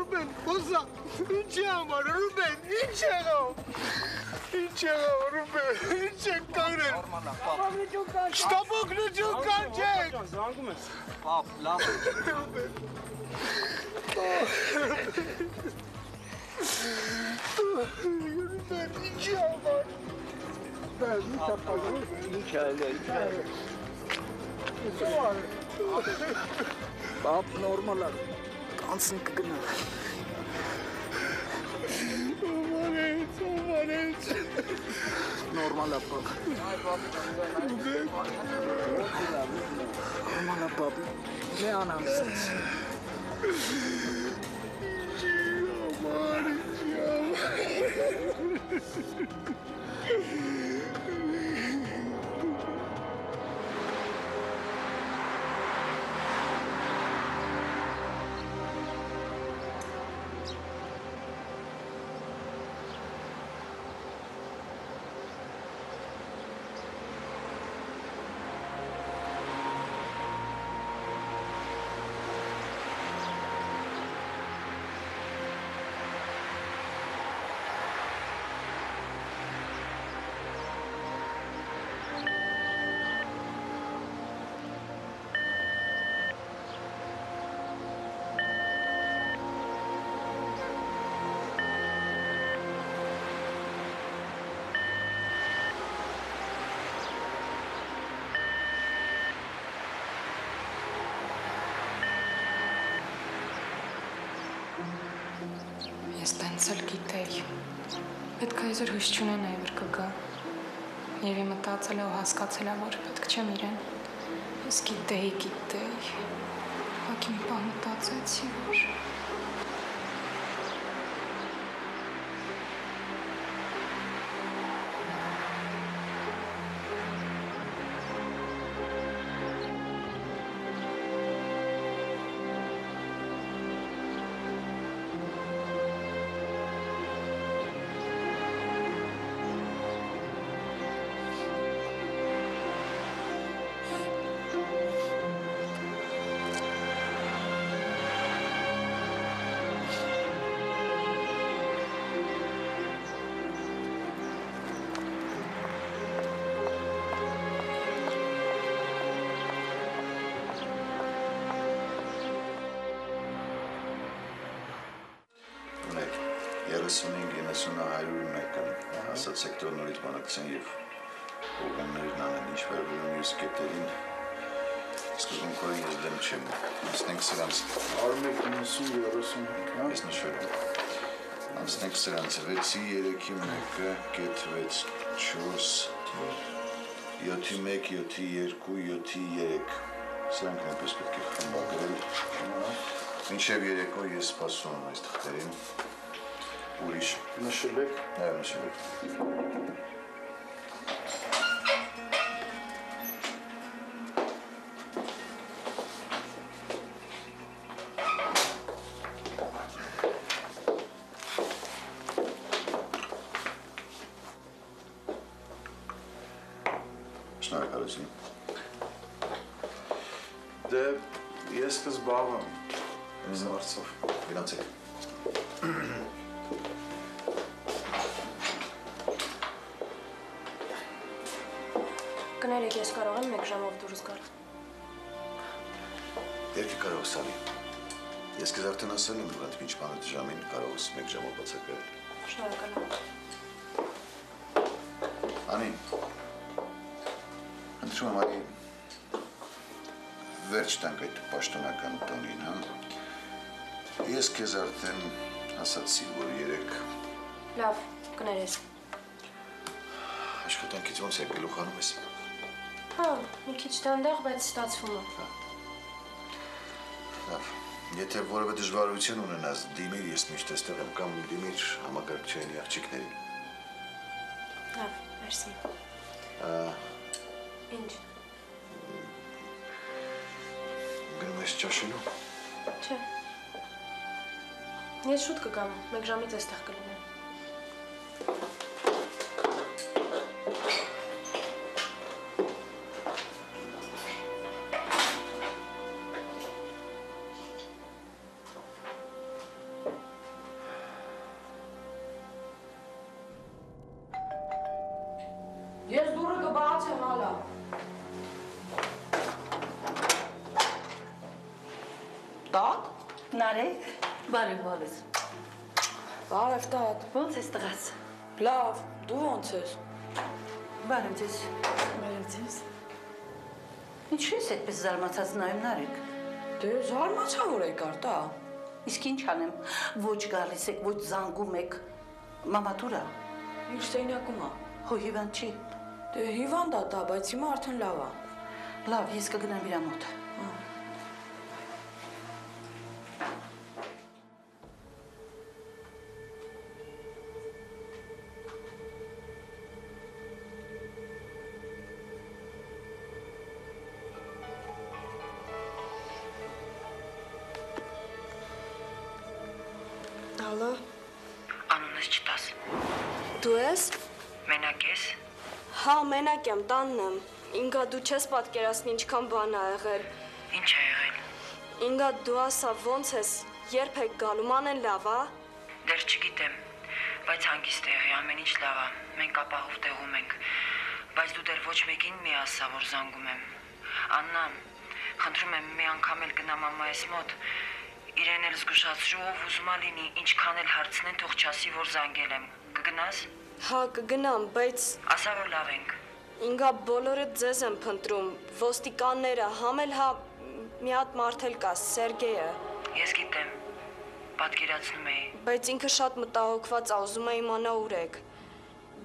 Ռուբեն, ոզա, ինչ է համար, Ռուբեն, ինչ եղավ, Ռուբեն, ինչ եք կանգնել, շտապ օգնություն կանչեք, զանգում ես, պապ, լավ է, Ռուբեն, ինչ է համար, ինչ է, պապ, նորմալ է, կանցնի կգնա, Omanec. Normala, pap. Normala, pap. Ne anamsınız? Ես տենցել գիտեի, պետք է եզր հույս չունենայի, որ կգա, և մտածել ու հասկացել որ պետք չեմ իրեն, ես գիտեի, հակի մի պահ մտածեցի, որ ասացեք տոր նորից բանակցեն և ուղղումներն անեն ինչ վերաբերում մյուս կետերին, սկզբում քո ես դեմ չեմ, անցնենք սրանց 1.90-35, հա? Ես նշել եմ, անցնենք սրանց 6-ի 3-ի 1-ը, կետ 6, 4, 7-ի 1, 7-ի 2, 7-ի 3, սրանք նպես պետք է խմբագրել, մինչև երեկո ես սպասում եմ այս թղթերին, ուրիշ նշել եք։ Այո, նշել եք։ Շնորհակալություն։ Դե ես կզբաղվեմ այս հարցով։ Գնացեք։ Կներեք, ես կարող եմ 1 ժամով դուրս գալ։ Երկի կարող ես անի։ Ես քեզ արդեն ասել եմ, որ ինչ բանը ժամին կարող ես 1 ժամով բացակայել։ Շնորհակալ եմ։ Անի, ընտրում եմ Անի, վերջ տանք այդ պաշտոնական տոնին, հա։ Ես քեզ արդեն ասացի, որ երեք։ Լավ, կներես։ Աշխատանքից ոնց է գլուխանում ես։ Հա, մի քիչ դանդաղ, բայց ստացվում է։ Լավ, եթե որևէ դժվարություն ունենաս, դիմիր, ես միշտ այստեղ եմ, կամ դիմիր համակարգչային աղջիկներին։ Լավ, մերսի։ Ինչ։ Գնում ես ճաշելու։ Չէ։ Ես շուտ կգամ, 1 ժամից այստեղ կլինեմ։ Տակ։ Նարեկ, բարև բարև։ Բարև տատ։ Ոնց ես տղաս։ Լավ, դու ոնց ես։ Բարև ձեզ։ Բարև ձեզ։ Ինչու ես այդպես զարմացած նայում Նարեկ։ Դե զարմացա որ եկար տա։ Իսկ ինչ անեմ, ոչ գալիս եք, ոչ զանգում եք։ Մամա դուրա։ Իր սենյակում է։ Հո հիվանդ չի։ Դե հիվանդ է տա, բայց հիմա արդեն լավ է։ Լավ, ես կգնամ իր մոտ։ Ալո, Անունս չտաս։ դու ես։ Մենակ ես։ Հա, մենակ եմ, տանն եմ։ Ինգա դու չես պատկերացնի ինչքան բան ա եղել։ Ինչ է եղել։ Ինգա դու ասա ոնց ես, երբ եք գալու, մանեն լավ ա։ Դեռ չգիտեմ, բայց հանգիստ եղի, ամեն ինչ լավ է։ Մենք ապահով տեղում ենք, բայց դու դեռ ոչ մեկին մի ասա, որ զանգում եմ։ Աննա, խնդրում եմ մի անգամ էլ գնա մամայիս մոտ։ Իրեն էլ զգուշացրու, ով ուզում ա լինի, ինչքան էլ հարցնեն, թող չասի, որ զանգել եմ։ Կգնաս։ Հա, կգնամ, բայց Ասա, որ լավ ենք։ ինգա բոլորը ձեզ եմ փնտրում, ոստիկանները, համել հա մի հատ մարդ էլ կա, Սերգեյը, Ես գիտեմ։ Պատկերացնում էի։ բայց ինքը շատ մտահոգված ա, ուզում է իմանա ուր եք։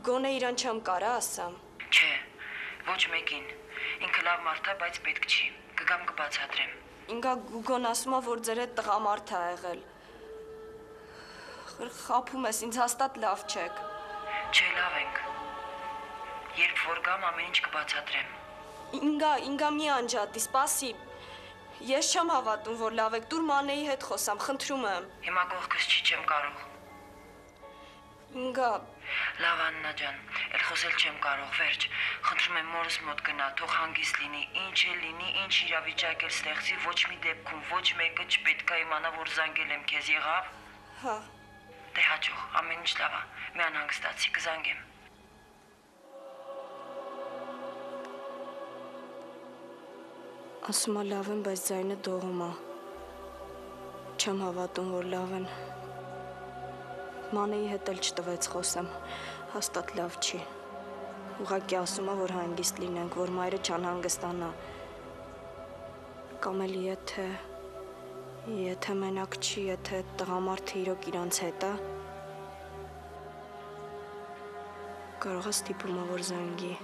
Գոնե իրան չեմ կարա ասամ։ Չէ, ոչ մեկին։ Ինքը լավ մարդ է, բայց պետք չի։ Կգամ կբացատրեմ։ Ինգա Գուգոն ասում ա, որ ձեր հետ տղամարդ ա եղել։ Խափում ես, ինձ հաստատ լավ չեք։ Չէ, լավ ենք։ Երբ որ գամ, ամեն ինչ կբացատրեմ։ Ինգա մի անջատի, սպասի։ Ես չեմ հավատում, որ լավ եք, դուր Մանեի հետ խոսամ, խնդրում եմ։ Հիմա կողքս չի չեմ կարող։ Ինգա, Լավ Աննա ջան, էլ խոսել չեմ կարող, վերջ։ Խնդրում եմ մորս մոտ գնա, թող հանգիստ լինի, ինչ էլ լինի, ինչ իրավիճակ էլ ստեղծի, ոչ մի դեպքում, ոչ մեկը չպետք է իմանա, որ զանգել եմ քեզ, եղավ։ հա, Դե հաջող, ամեն ինչ լավ է։ Մի անհանգստացի, կզանգեմ։ ասում ա լավ եմ, բայց ձայնը դողում ա։ Չեմ հավատում, որ լավ են։ Մանեի հետ էլ չտվեց խոսեմ, հաստատ լավ չի։ Ուղղակի ասում ա, որ հանգիստ լինենք, որ մայրը չանհանգստանա։ Կամ էլ եթե մենակ չի, եթե տղամարդը իրոք իրանց հետ ա, կարող ա ստիպում ա, որ զանգի։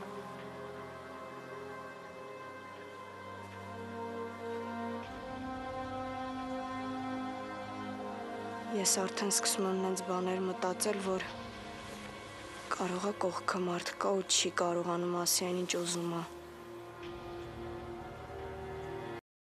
Ես արդեն սկսում եմ նենց բաներ մտածել, որ կարող ա կողքը մարդ կա ու չի կարողանում ասի այն ինչ ուզում ա։